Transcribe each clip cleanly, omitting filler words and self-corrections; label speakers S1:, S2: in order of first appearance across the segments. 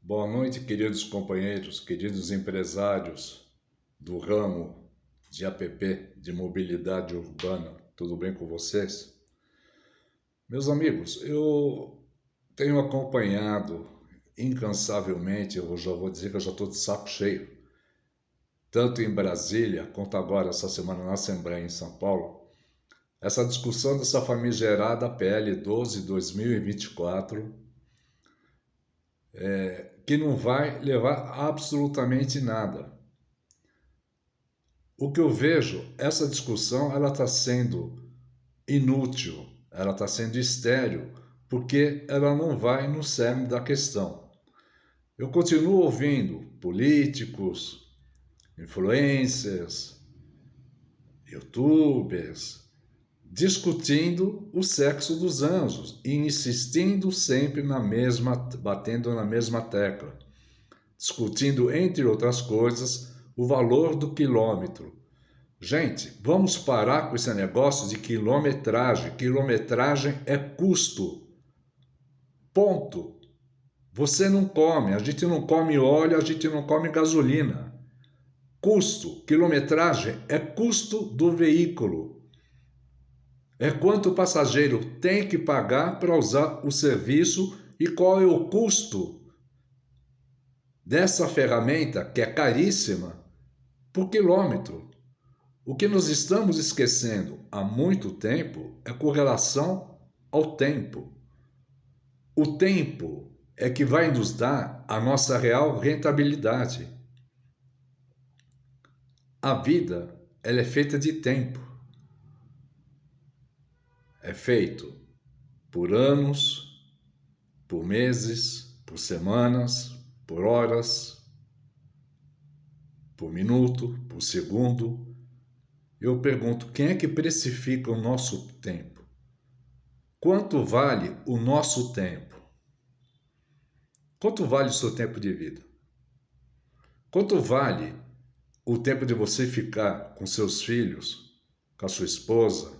S1: Boa noite, queridos companheiros, queridos empresários do ramo de APP, de mobilidade urbana. Tudo bem com vocês? Meus amigos, eu tenho acompanhado incansavelmente, eu já vou dizer que eu já estou de saco cheio, tanto em Brasília quanto agora essa semana na Assembleia em São Paulo, essa discussão dessa famigerada PL 12 2024, que não vai levar absolutamente nada. O que eu vejo, essa discussão, ela está sendo inútil, ela está sendo estéril, porque ela não vai no cerne da questão. Eu continuo ouvindo políticos, influencers, youtubers, discutindo o sexo dos anjos e insistindo sempre batendo na mesma tecla, discutindo, entre outras coisas, o valor do quilômetro. Gente, vamos parar com esse negócio de quilometragem. Quilometragem é custo. Ponto. Você não come, a gente não come óleo, a gente não come gasolina. Custo, quilometragem é custo do veículo. É quanto o passageiro tem que pagar para usar o serviço e qual é o custo dessa ferramenta, que é caríssima, por quilômetro. O que nós estamos esquecendo há muito tempo é com relação ao tempo. O tempo é que vai nos dar a nossa real rentabilidade. A vida, ela é feita de tempo. É feito por anos, por meses, por semanas, por horas, por minuto, por segundo. Eu pergunto, quem é que precifica o nosso tempo? Quanto vale o nosso tempo? Quanto vale o seu tempo de vida? Quanto vale o tempo de você ficar com seus filhos, com a sua esposa,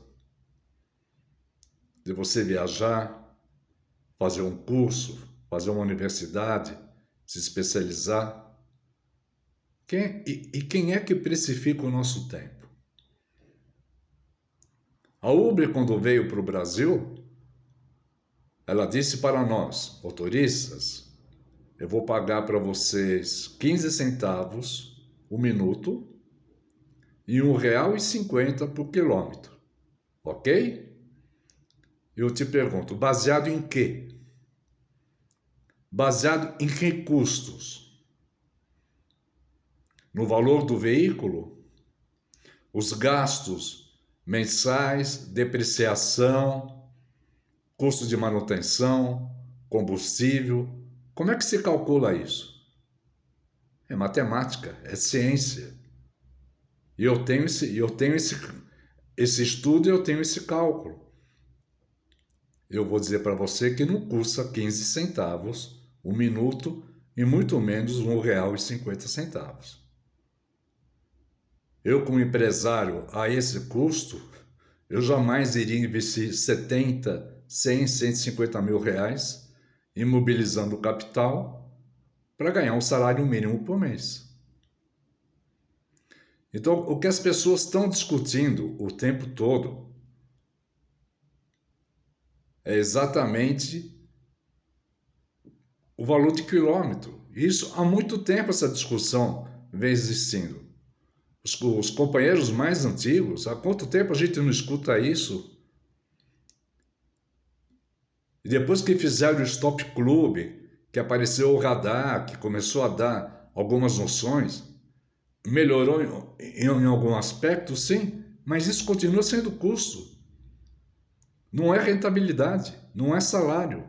S1: de você viajar, fazer um curso, fazer uma universidade, se especializar? Quem é que precifica o nosso tempo? A Uber, quando veio para o Brasil, ela disse para nós, motoristas, eu vou pagar para vocês 15 centavos o minuto e R$ 1,50 por quilômetro. Ok? Eu te pergunto, baseado em quê? Baseado em que custos? No valor do veículo? Os gastos mensais, depreciação, custo de manutenção, combustível. Como é que se calcula isso? É matemática, é ciência. E eu tenho esse estudo e eu tenho esse cálculo. Eu vou dizer para você que não custa 15 centavos o minuto e muito menos R$ 1,50. Eu, como empresário, a esse custo, eu jamais iria investir 70, 100, 150 mil reais imobilizando o capital para ganhar um salário mínimo por mês. Então, o que as pessoas estão discutindo o tempo todo é exatamente o valor de quilômetro. Isso há muito tempo essa discussão vem existindo. Os companheiros mais antigos, há quanto tempo a gente não escuta isso? E depois que fizeram o Stop Club, que apareceu o radar, que começou a dar algumas noções, melhorou em algum aspecto, sim, mas isso continua sendo custo. Não é rentabilidade, não é salário.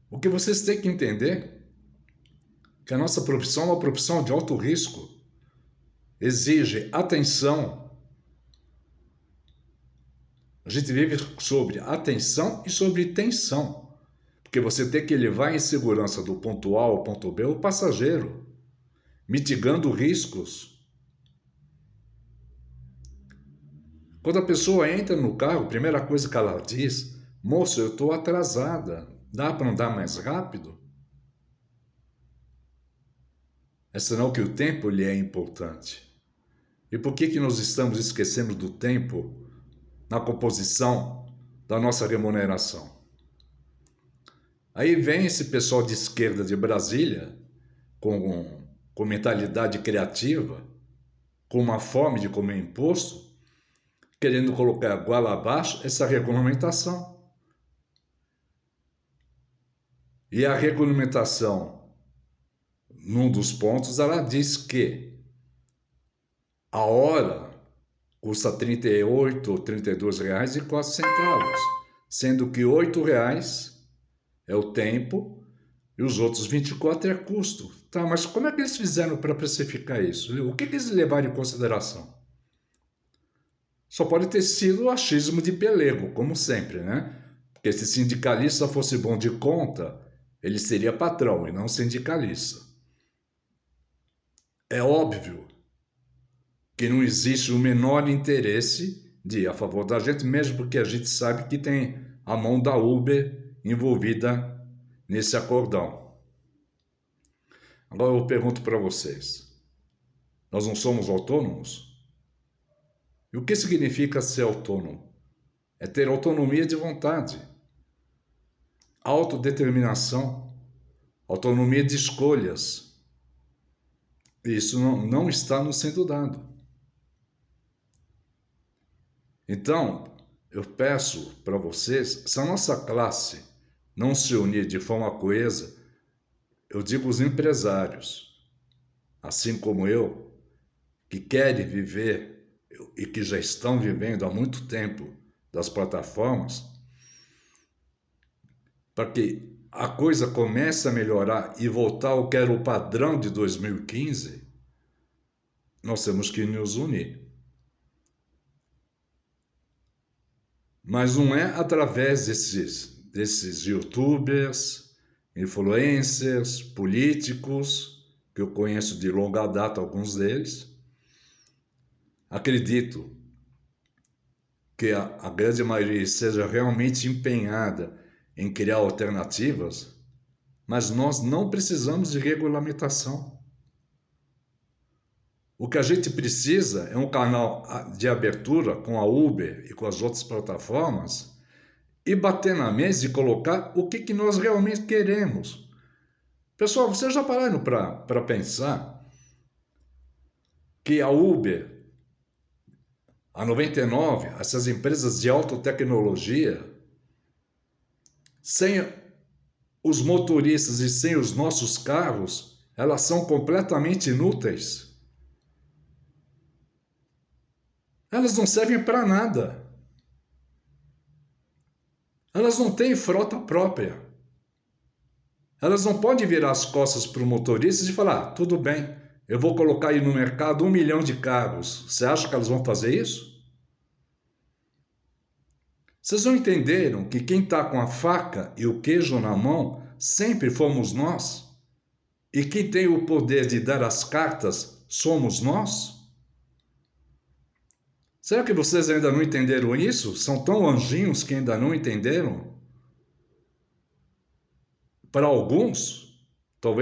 S1: O que vocês têm que entender é que a nossa profissão é uma profissão de alto risco, exige atenção. A gente vive sobre atenção e sobre tensão, porque você tem que levar em segurança do ponto A ao ponto B o passageiro, mitigando riscos. Quando a pessoa entra no carro, a primeira coisa que ela diz, Moço, eu estou atrasada. Dá para andar mais rápido? É sinal que o tempo lhe é importante. E por que nós estamos esquecendo do tempo na composição da nossa remuneração? Aí vem esse pessoal de esquerda de Brasília, com mentalidade criativa, com uma fome de comer imposto, querendo colocar goela abaixo essa regulamentação. E a regulamentação, num dos pontos, ela diz que a hora custa R$ 38 ou R$ 32,04, sendo que R$ 8,00 é o tempo e os outros 24 é custo. Tá, mas como é que eles fizeram para precificar isso? O que eles levaram em consideração? Só pode ter sido o achismo de pelego, como sempre, né? Porque se sindicalista fosse bom de conta, ele seria patrão e não sindicalista. É óbvio que não existe o menor interesse de ir a favor da gente, mesmo porque a gente sabe que tem a mão da Uber envolvida nesse acordão. Agora eu pergunto para vocês, nós não somos autônomos? E o que significa ser autônomo? É ter autonomia de vontade, autodeterminação, autonomia de escolhas. Isso não está nos sendo dado. Então, eu peço para vocês, se a nossa classe não se unir de forma coesa, eu digo os empresários, assim como eu, que querem viver e que já estão vivendo há muito tempo das plataformas, para que a coisa comece a melhorar e voltar ao que era o padrão de 2015, nós temos que nos unir. Mas não é através desses youtubers, influencers, políticos, que eu conheço de longa data alguns deles. Acredito que a grande maioria seja realmente empenhada em criar alternativas, mas nós não precisamos de regulamentação. O que a gente precisa é um canal de abertura com a Uber e com as outras plataformas e bater na mesa e colocar o que nós realmente queremos. Pessoal, vocês já pararam para pensar que a Uber, a 99, essas empresas de alta tecnologia, sem os motoristas e sem os nossos carros, elas são completamente inúteis? Elas não servem para nada. Elas não têm frota própria. Elas não podem virar as costas para o motorista e falar, tudo bem, eu vou colocar aí no mercado 1 milhão de carros. Você acha que elas vão fazer isso? Vocês não entenderam que quem está com a faca e o queijo na mão sempre fomos nós? E quem tem o poder de dar as cartas somos nós? Será que vocês ainda não entenderam isso? São tão anjinhos que ainda não entenderam? Para alguns,